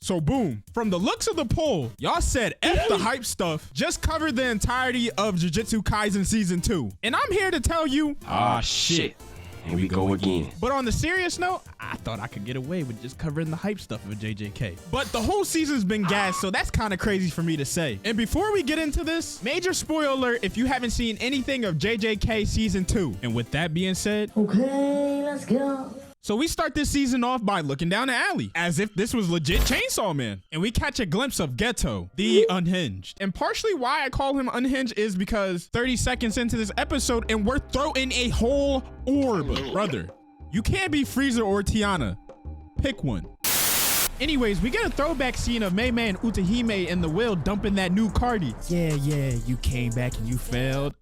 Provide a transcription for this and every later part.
So boom, from the looks of the poll, y'all said F the hype stuff, just covered the entirety of Jujutsu Kaisen season 2. And I'm here to tell you, ah shit, here we go again. But on the serious note, I thought I could get away with just covering the hype stuff of JJK. But the whole season's been gassed, so that's kind of crazy for me to say. And before we get into this, major spoiler alert if you haven't seen anything of JJK season 2. And with that being said, okay, let's go. So we start this season off by looking down the alley, as if this was legit Chainsaw Man. And we catch a glimpse of Geto, the unhinged. And partially why I call him unhinged is because 30 seconds into this episode and we're throwing a whole orb. Brother, you can't be Frieza or Tiana. Pick one. Anyways, we get a throwback scene of Mei Mei and Utahime in the wheel dumping that new Cardi. Yeah, you came back and you failed.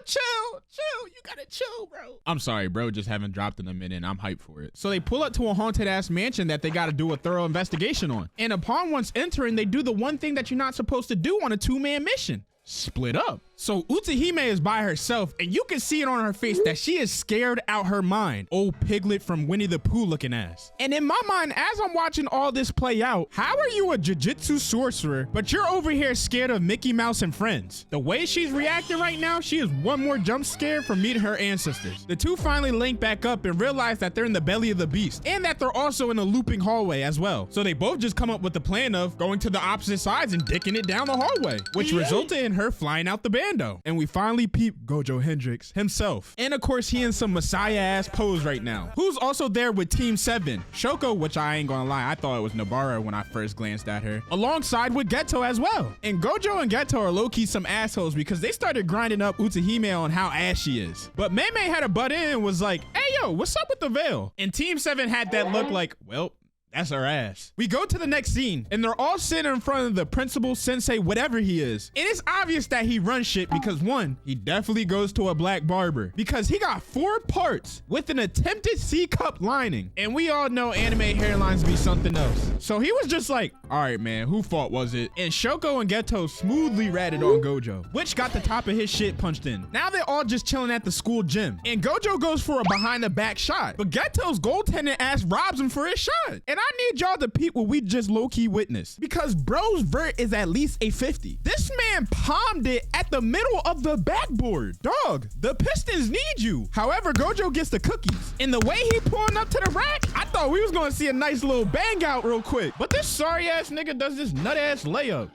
Chill, you gotta chill, bro. I'm sorry, bro, just haven't dropped in a minute and I'm hyped for it. So they pull up to a haunted ass mansion that they gotta do a thorough investigation on. And upon once entering, they do the one thing that you're not supposed to do on a 2-man mission. Split up. So Utahime is by herself and you can see it on her face that she is scared out her mind. Old Piglet from Winnie the Pooh looking ass. And in my mind, as I'm watching all this play out, how are you a Jujutsu sorcerer, but you're over here scared of Mickey Mouse and friends? The way she's reacting right now, she is one more jump scare from meeting her ancestors. The two finally link back up and realize that they're in the belly of the beast and that they're also in a looping hallway as well. So they both just come up with the plan of going to the opposite sides and dicking it down the hallway, which resulted in her flying out the bando. And we finally peep Gojo Hendrix himself. And of course, he in some Messiah ass pose right now. Who's also there with Team 7? Shoko, which I ain't gonna lie, I thought it was Nobara when I first glanced at her, alongside with Geto as well. And Gojo and Geto are low-key some assholes because they started grinding up Utahime on how ass she is. But Mei Mei had a butt in and was like, hey yo, what's up with the veil? And Team 7 had that look like, well, that's her ass. We go to the next scene and they're all sitting in front of the principal, sensei, whatever he is. And it's obvious that he runs shit because one, he definitely goes to a black barber because he got 4 parts with an attempted C-cup lining. And we all know anime hairlines be something else. So he was just like, all right, man, who fault was it? And Shoko and Geto smoothly ratted on Gojo, which got the top of his shit punched in. Now they're all just chilling at the school gym. And Gojo goes for a behind the back shot, but Geto's goaltending ass robs him for his shot. And I need y'all to peep what we just low-key witnessed because bro's vert is at least a 50. This man palmed it at the middle of the backboard. Dog, the Pistons need you. However, Gojo gets the cookies. And the way he pulling up to the rack, I thought we was gonna see a nice little bang out real quick. But this sorry ass nigga does this nut ass layup.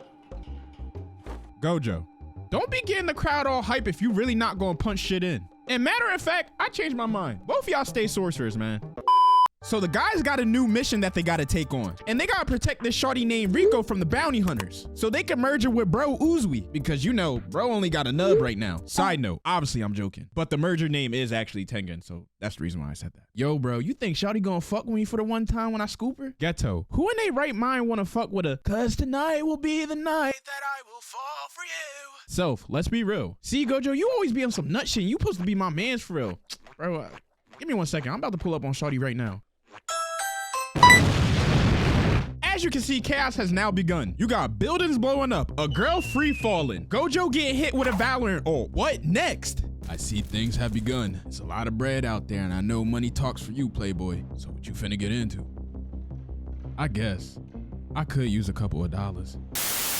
Gojo, don't be getting the crowd all hype if you really not gonna punch shit in. And matter of fact, I changed my mind. Both of y'all stay sorcerers, man. So the guys got a new mission that they gotta take on. And they gotta protect this shorty named Rico from the bounty hunters. So they can merge her with bro Uzui. Because you know, bro only got a nub right now. Side note, obviously I'm joking. But the merger name is actually Tengen. So that's the reason why I said that. Yo bro, you think shorty gonna fuck with me for the one time when I scoop her? Geto, who in their right mind wanna fuck with a cause tonight will be the night that I will fall for you. Self, let's be real. See Gojo, you always be on some nut shit. You supposed to be my mans for real. Bro, give me 1 second. I'm about to pull up on shorty right now. As you can see, chaos has now begun. You got buildings blowing up, a girl free falling, Gojo getting hit with a Valorant. Oh, what next? I see things have begun. It's a lot of bread out there and I know money talks for you, playboy. So what you finna get into? I guess I could use a couple of dollars.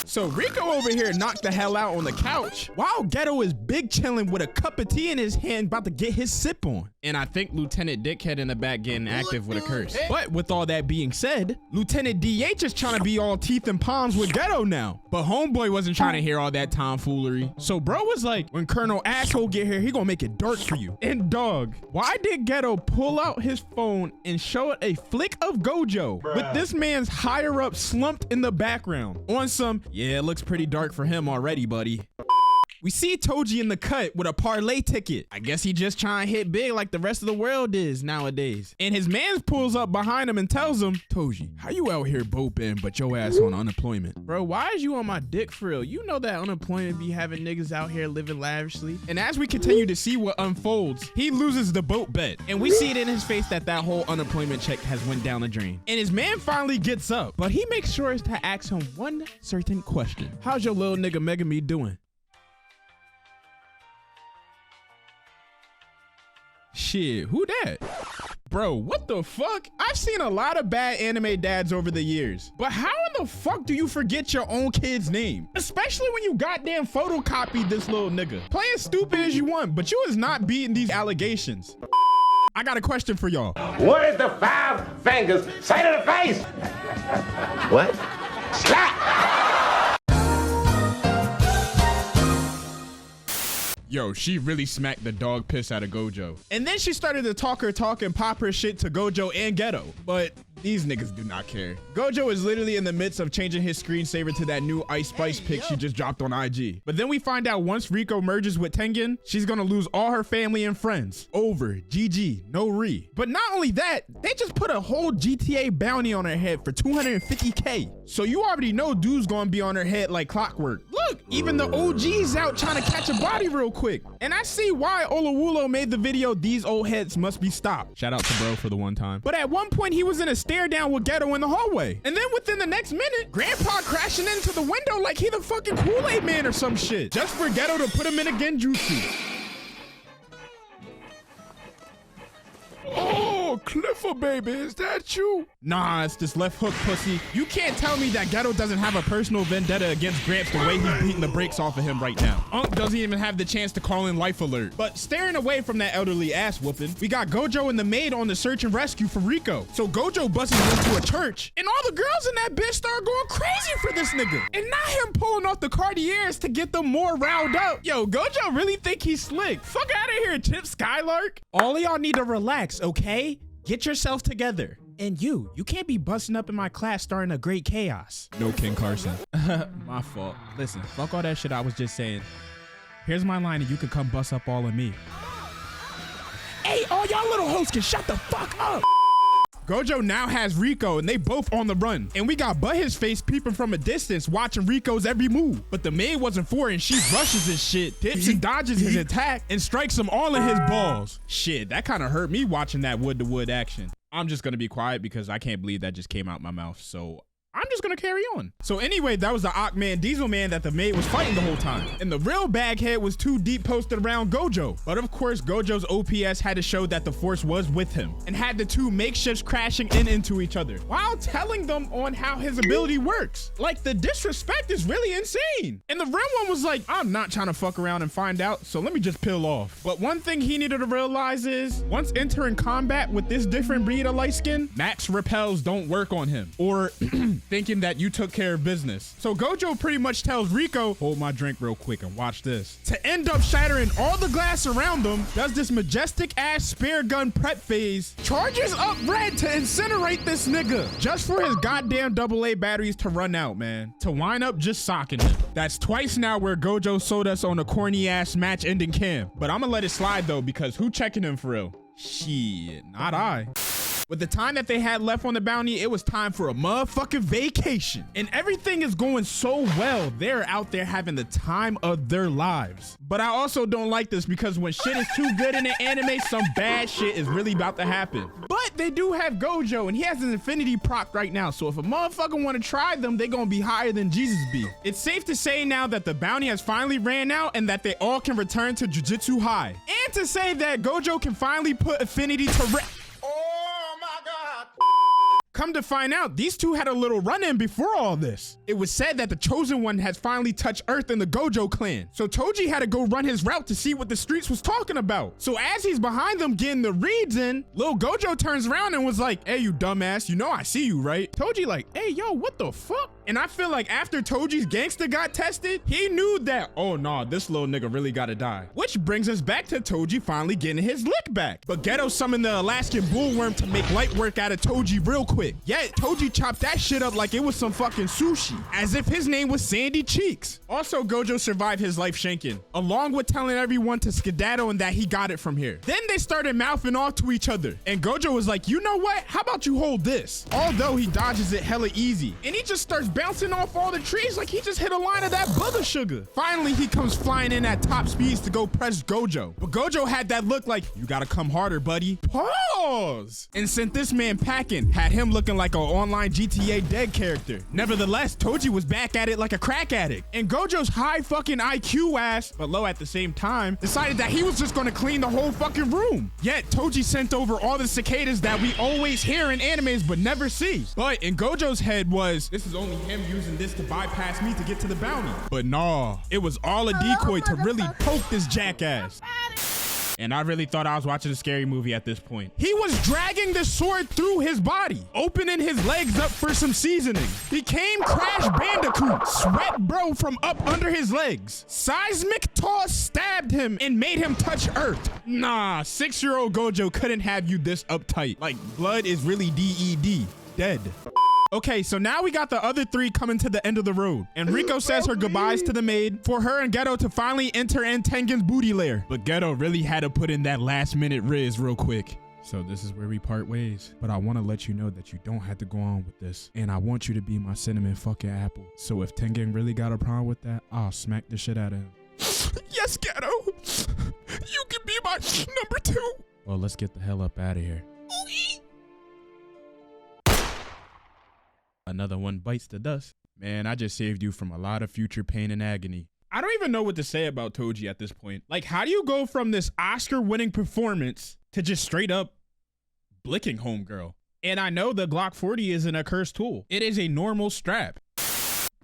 So Rico over here knocked the hell out on the couch while Geto is big chilling with a cup of tea in his hand about to get his sip on. And I think Lieutenant Dickhead in the back getting active with a curse. But with all that being said, Lieutenant DH is trying to be all teeth and palms with Geto now. But homeboy wasn't trying to hear all that tomfoolery. So bro was like, when Colonel Asshole get here, he gonna make it dark for you. And dog, why did Geto pull out his phone and show it a flick of Gojo with this man's higher up slumped in the background on some, yeah, it looks pretty dark for him already, buddy. We see Toji in the cut with a parlay ticket. I guess he just trying to hit big like the rest of the world is nowadays. And his man pulls up behind him and tells him, Toji, how you out here boping but your ass on unemployment? Bro, why is you on my dick for real? You know that unemployment be having niggas out here living lavishly. And as we continue to see what unfolds, he loses the boat bet. And we see it in his face that whole unemployment check has went down the drain. And his man finally gets up, but he makes sure to ask him one certain question. How's your little nigga Megami doing? Shit, who that? Bro, what the fuck? I've seen a lot of bad anime dads over the years, but how in the fuck do you forget your own kid's name? Especially when you goddamn photocopied this little nigga. Play as stupid as you want, but you is not beating these allegations. I got a question for y'all. What is the 5 fingers say to the face? What? Slap! Yo, she really smacked the dog piss out of Gojo. And then she started to talk and pop her shit to Gojo and Geto. But these niggas do not care. Gojo is literally in the midst of changing his screensaver to that new Ice Spice pic she just dropped on IG. But then we find out once Rico merges with Tengen, she's gonna lose all her family and friends. Over, GG, no re. But not only that, they just put a whole GTA bounty on her head for 250K. So you already know dude's gonna be on her head like clockwork. Look, even the OG's out trying to catch a body real quick. And I see why Olawulo made the video, these old heads must be stopped. Shout out to bro for the one time. But at one point he was in a stare down with Geto in the hallway. And then within the next minute, Grandpa crashing into the window like he the fucking Kool-Aid man or some shit. Just for Geto to put him in a genjutsu. Oh, Clifford baby, is that you? Nah, it's this left hook pussy. You can't tell me that Geto doesn't have a personal vendetta against Gramps the way he's beating the brakes off of him right now. Unk doesn't even have the chance to call in life alert. But staring away from that elderly ass whooping, we got Gojo and the maid on the search and rescue for Rico. So Gojo busts into a church and all the girls in that bitch start going crazy for this nigga. And not him pulling off the Cartiers to get them more riled up. Yo, Gojo really think he's slick. Fuck out of here, Chip Skylark. All of y'all need to relax, okay? Get yourself together. And you can't be busting up in my class starting a great chaos. No, King Carson. My fault. Listen, fuck all that shit I was just saying. Here's my line and you can come bust up all of me. Hey, all y'all little hoes can shut the fuck up. Gojo now has Rico and they both on the run. And we got Butt His Face peeping from a distance watching Rico's every move. But the maid wasn't for it and she rushes his shit, dips and dodges his attack, and strikes him all in his balls. Shit, that kind of hurt me watching that wood to wood action. I'm just gonna be quiet because I can't believe that just came out my mouth. So I'm just gonna carry on. So anyway, that was the Aquaman Diesel Man that the maid was fighting the whole time. And the real baghead was too deep posted around Gojo. But of course, Gojo's OPS had to show that the force was with him and had the two makeshifts crashing into each other while telling them on how his ability works. Like, the disrespect is really insane. And the real one was like, I'm not trying to fuck around and find out, so let me just peel off. But one thing he needed to realize is once entering combat with this different breed of light skin, max repels don't work on him. Or thinking that you took care of business. So Gojo pretty much tells Rico, hold my drink real quick and watch this. To end up shattering all the glass around them, does this majestic ass spear gun prep phase, charges up red to incinerate this nigga just for his goddamn AA batteries to run out, man. To wind up just socking him. That's twice now where Gojo sold us on a corny ass match ending cam. But I'm gonna let it slide though, because who checking him for real? Shit, not I. With the time that they had left on the bounty, it was time for a motherfucking vacation. And everything is going so well. They're out there having the time of their lives. But I also don't like this because when shit is too good in the anime, some bad shit is really about to happen. But they do have Gojo and he has an infinity proc right now. So if a motherfucker want to try them, they gonna be higher than Jesus be. It's safe to say now that the bounty has finally ran out and that they all can return to Jujutsu High. And to say that Gojo can finally put affinity to rest. Come to find out, these two had a little run-in before all this. It was said that the Chosen One has finally touched Earth in the Gojo clan. So Toji had to go run his route to see what the streets was talking about. So as he's behind them getting the reads in, Lil Gojo turns around and was like, hey, you dumbass, you know I see you, right? Toji like, hey, yo, what the fuck? And I feel like after Toji's gangster got tested, he knew that, oh nah, this little nigga really gotta die. Which brings us back to Toji finally getting his lick back. But Geto summoned the Alaskan bullworm to make light work out of Toji real quick. Yet Toji chopped that shit up like it was some fucking sushi, as if his name was Sandy Cheeks. Also, Gojo survived his life shanking, along with telling everyone to skedaddle and that he got it from here. Then they started mouthing off to each other, and Gojo was like, you know what? How about you hold this? Although he dodges it hella easy, and he just starts bouncing off all the trees like he just hit a line of that booger sugar. Finally, he comes flying in at top speeds to go press Gojo. But Gojo had that look like, you gotta come harder, buddy. Pause! And sent this man packing, had him looking like an online GTA dead character. Nevertheless, Toji was back at it like a crack addict. And Gojo's high fucking IQ ass, but low at the same time, decided that he was just gonna clean the whole fucking room. Yet, Toji sent over all the cicadas that we always hear in animes but never see. But in Gojo's head was, this is only him using this to bypass me to get to the bounty. But nah, it was all a decoy to really poke this jackass. And I really thought I was watching a scary movie at this point. He was dragging the sword through his body, opening his legs up for some seasoning. Became Crash Bandicoot, sweat bro from up under his legs. Seismic toss stabbed him and made him touch earth. Nah, 6-year-old Gojo couldn't have you this uptight. Like, blood is really DED, dead. Okay, so now we got the other three coming to the end of the road. And Riko says her goodbyes to the maid for her and Geto to finally enter in Tengen's booty lair. But Geto really had to put in that last minute riz real quick. So this is where we part ways. But I want to let you know that you don't have to go on with this. And I want you to be my cinnamon fucking apple. So if Tengen really got a problem with that, I'll smack the shit out of him. Yes, Geto. You can be my number 2. Well, let's get the hell up out of here. Another one bites the dust. Man, I just saved you from a lot of future pain and agony. I don't even know what to say about Toji at this point. Like, how do you go from this Oscar-winning performance to just straight up blicking homegirl? And I know the Glock 40 isn't a cursed tool. It is a normal strap.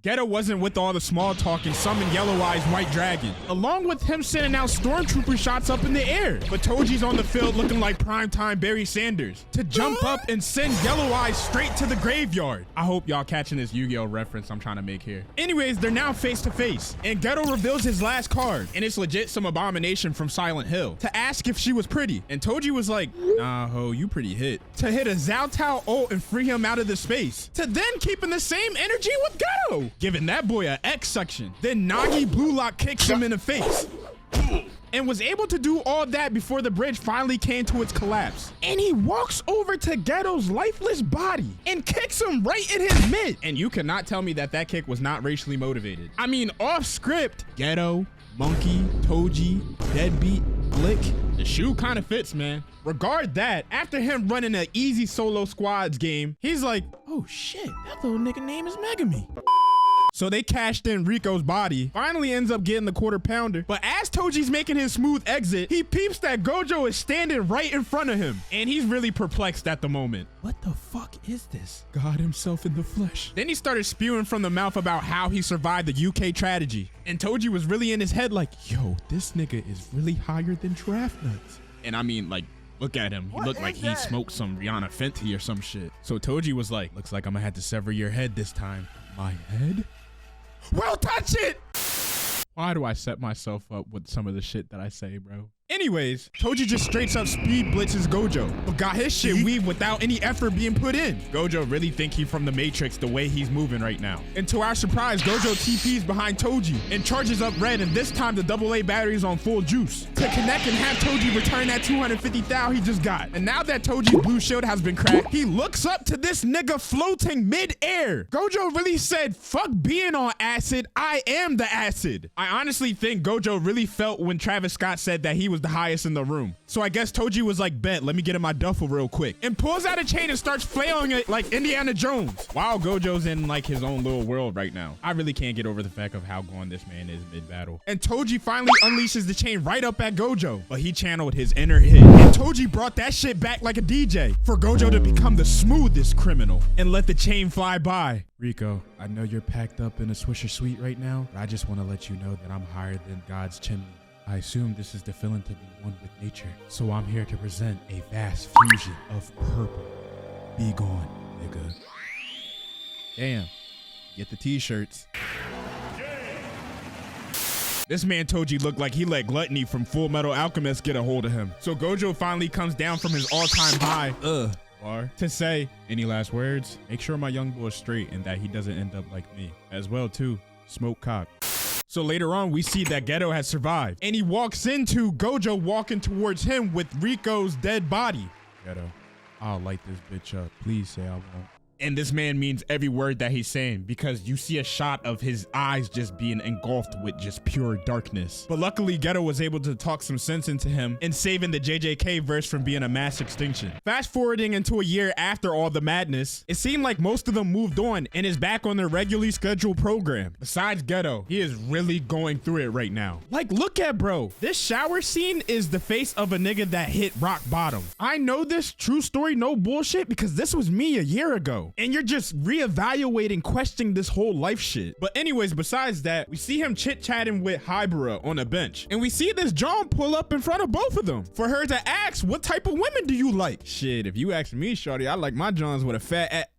Geto wasn't with all the small talk and summoned Yellow Eye's White Dragon, along with him sending out stormtrooper shots up in the air. But Toji's on the field looking like primetime Barry Sanders to jump up and send Yellow Eyes straight to the graveyard. I hope y'all catching this Yu-Gi-Oh reference I'm trying to make here. Anyways, they're now face to face, and Geto reveals his last card, and it's legit some abomination from Silent Hill, to ask if she was pretty. And Toji was like, nah, ho, you pretty hit. To hit a Zhao Tao ult and free him out of the space, to then keeping the same energy with Geto, giving that boy a X section. Then Nagi Blue Lock kicks him in the face and was able to do all that before the bridge finally came to its collapse. And he walks over to Geto's lifeless body and kicks him right in his mid. And you cannot tell me that that kick was not racially motivated. I mean, off script, Geto, Monkey, Toji, Deadbeat, Blick. The shoe kind of fits, man. Regard that, after him running an easy solo squads game, he's like, oh shit, that little nigga name is Megami. So they cashed in Rico's body, finally ends up getting the quarter pounder. But as Toji's making his smooth exit, he peeps that Gojo is standing right in front of him. And he's really perplexed at the moment. What the fuck is this? God himself in the flesh. Then he started spewing from the mouth about how he survived the UK tragedy. And Toji was really in his head like, yo, this nigga is really higher than draft nuts. And I mean, like, look at him. He looked like he smoked some Rihanna Fenty or some shit. So Toji was like, looks like I'm gonna have to sever your head this time. My head? Well, touch it! Why do I set myself up with some of the shit that I say, bro? Anyways, Toji just straight up speed blitzes Gojo, but got his shit weaved without any effort being put in. Gojo really think he from the Matrix the way he's moving right now. And to our surprise, Gojo TP's behind Toji and charges up red, and this time the AA battery is on full juice to connect and have Toji return that 250,000 he just got. And now that Toji's blue shield has been cracked, he looks up to this nigga floating mid-air. Gojo really said, fuck being on acid, I am the acid. I honestly think Gojo really felt when Travis Scott said that he was the highest in the room. So I guess Toji was like, bet, let me get in my duffel real quick, and pulls out a chain and starts flailing it like Indiana Jones while Gojo's in like his own little world right now. I really can't get over the fact of how gone this man is mid-battle. And Toji finally unleashes the chain right up at Gojo, but he channeled his inner hit, and Toji brought that shit back like a DJ for Gojo to become the smoothest criminal and let the chain fly by. Rico, I know you're packed up in a Swisher Suite right now, but I just want to let you know that I'm higher than God's chimney. I assume this is the feeling to be one with nature, so I'm here to present a vast fusion of purple. Be gone, nigga. Damn, get the t-shirts. This man Toji looked like he let Gluttony from Full Metal Alchemist get a hold of him. So Gojo finally comes down from his all-time high, bar, to say, any last words? Make sure my young boy is straight and that he doesn't end up like me. As well too, smoke cock. So later on, we see that Geto has survived, and he walks into Gojo walking towards him with Rico's dead body. Geto, I'll light this bitch up. Please say I won't. And this man means every word that he's saying, because you see a shot of his eyes just being engulfed with just pure darkness. But luckily, Geto was able to talk some sense into him and saving the JJK verse from being a mass extinction. Fast forwarding into a year after all the madness, it seemed like most of them moved on and is back on their regularly scheduled program. Besides Geto, he is really going through it right now. Like, look at bro. This shower scene is the face of a nigga that hit rock bottom. I know this, true story, no bullshit, because this was me a year ago. And you're just reevaluating, questioning this whole life shit. But anyways, besides that, we see him chit-chatting with Hybera on a bench. And we see this John pull up in front of both of them for her to ask, what type of women do you like? Shit, if you ask me, shorty, I like my Johns with a fat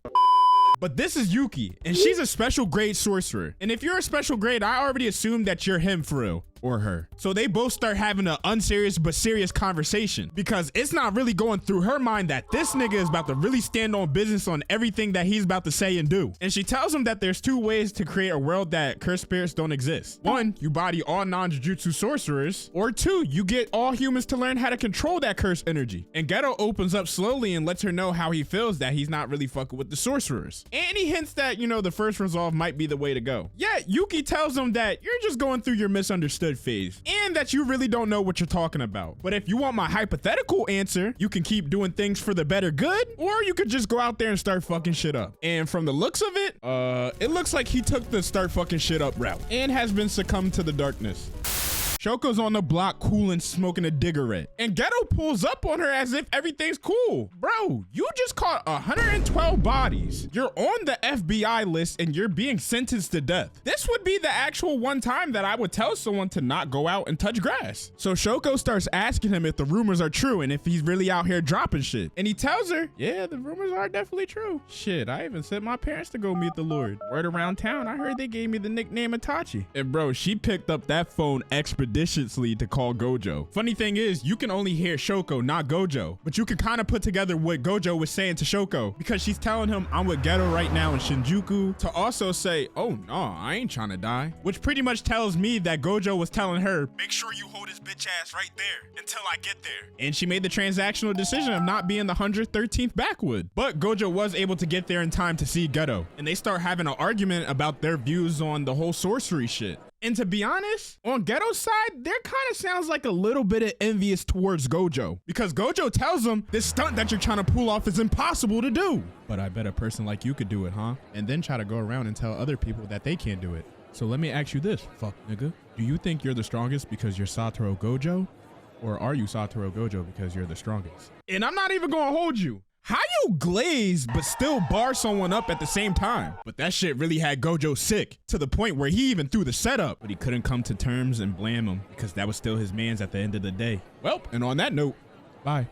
But this is Yuki, and she's a special grade sorcerer. And if you're a special grade, I already assumed that you're him for real. Or her. So they both start having an unserious but serious conversation, because it's not really going through her mind that this nigga is about to really stand on business on everything that he's about to say and do. And she tells him that there's two ways to create a world that cursed spirits don't exist. One, you body all non-jujutsu sorcerers, or two, you get all humans to learn how to control that cursed energy. And Geto opens up slowly and lets her know how he feels that he's not really fucking with the sorcerers. And he hints that, you know, the first resolve might be the way to go. Yet Yuki tells him that you're just going through your misunderstood phase and that you really don't know what you're talking about. But if you want my hypothetical answer, you can keep doing things for the better good, or you could just go out there and start fucking shit up. And from the looks of it, it looks like he took the start fucking shit up route and has been succumbed to the darkness. Shoko's on the block cooling, smoking a diggerette, and Geto pulls up on her as if everything's cool. Bro, you just caught 112 bodies. You're on the FBI list and you're being sentenced to death. This would be the actual one time that I would tell someone to not go out and touch grass. So Shoko starts asking him if the rumors are true and if he's really out here dropping shit. And he tells her, yeah, the rumors are definitely true. Shit, I even sent my parents to go meet the Lord. Word around town, I heard they gave me the nickname Itachi. And bro, she picked up that phone expeditiously to call Gojo. Funny thing is, you can only hear Shoko, not Gojo, but you can kind of put together what Gojo was saying to Shoko, because she's telling him, I'm with Geto right now in Shinjuku, to also say, oh no, I ain't trying to die, which pretty much tells me that Gojo was telling her, make sure you hold his bitch ass right there until I get there. And she made the transactional decision of not being the 113th backwood. But Gojo was able to get there in time to see Geto, and they start having an argument about their views on the whole sorcery shit. And to be honest, on Geto's side, there kind of sounds like a little bit of envious towards Gojo, because Gojo tells him this stunt that you're trying to pull off is impossible to do. But I bet a person like you could do it, huh? And then try to go around and tell other people that they can't do it. So let me ask you this, fuck nigga. Do you think you're the strongest because you're Satoru Gojo? Or are you Satoru Gojo because you're the strongest? And I'm not even gonna hold you. How you glaze but still bar someone up at the same time? But that shit really had Gojo sick, to the point where he even threw the setup, but he couldn't come to terms and blame him because that was still his mans at the end of the day. Well, and on that note, bye.